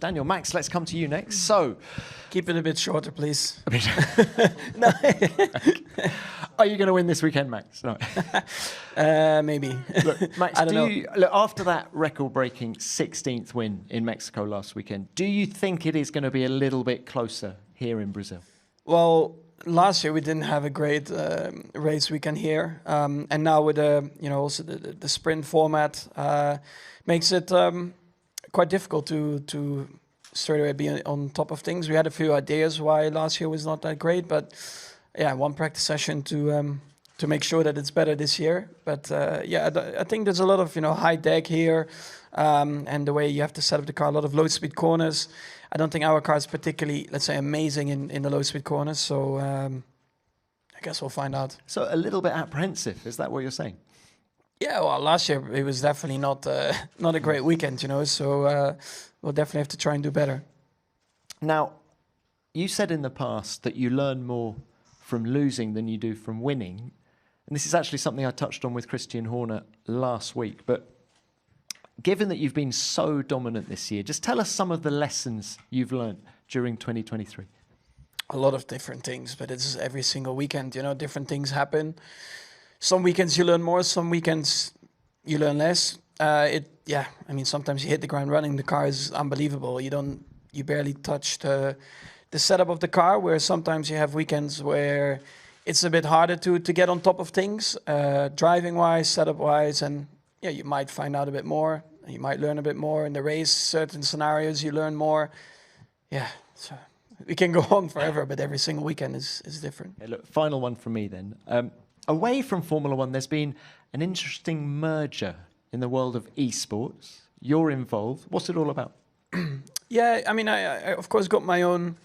Daniel, Max, let's come to you next. So, keep it a bit shorter, please. No. Are you going to win this weekend, Max? No. Maybe. Look, Max, I don't know. Look, after that record-breaking 16th win in Mexico last weekend, do you think it is going to be a little bit closer here in Brazil? Well, last year we didn't have a great race weekend here, and now with also the sprint format makes it quite difficult to straight away be on top of things. We had a few ideas why last year was not that great, but yeah, one practice session to make sure that it's better this year. But yeah, I think there's a lot of high deck here, and the way you have to set up the car, a lot of low speed corners. I don't think our car is particularly, let's say, amazing in the low speed corners. So I guess we'll find out. So a little bit apprehensive, is that what you're saying? Yeah, well, last year it was definitely not a great weekend, So we'll definitely have to try and do better. Now, you said in the past that you learn more from losing than you do from winning. And this is actually something I touched on with Christian Horner last week. But given that you've been so dominant this year, just tell us some of the lessons you've learned during 2023. A lot of different things, but it's every single weekend, different things happen. Some weekends you learn more, some weekends you learn less. Sometimes you hit the ground running. The car is unbelievable. You barely touch the setup of the car, where sometimes you have weekends where it's a bit harder to get on top of things, driving-wise, setup-wise, and yeah, you might find out a bit more. You might learn a bit more in the race. Certain scenarios you learn more. Yeah, so we can go on forever, but every single weekend is different. Okay, look, final one from me then. Away from Formula One, there's been an interesting merger in the world of esports. You're involved. What's it all about? Yeah, I mean, I of course got my own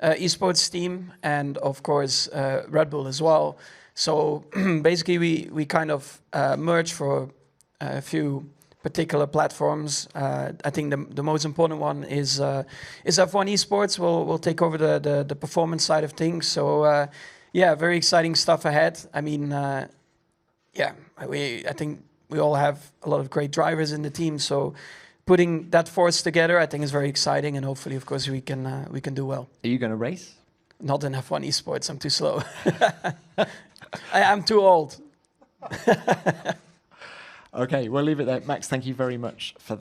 esports team, and of course Red Bull as well. So basically we kind of merged for a few particular platforms. I think the most important one is F1 Esports. We'll take over the performance side of things. So yeah, very exciting stuff ahead. I mean, I think we all have a lot of great drivers in the team. So putting that force together, I think, is very exciting, and hopefully, of course, we can do well. Are you going to race? Not in F1 Esports. I'm too slow. I'm too old. Okay, we'll leave it there. Max, thank you very much for that.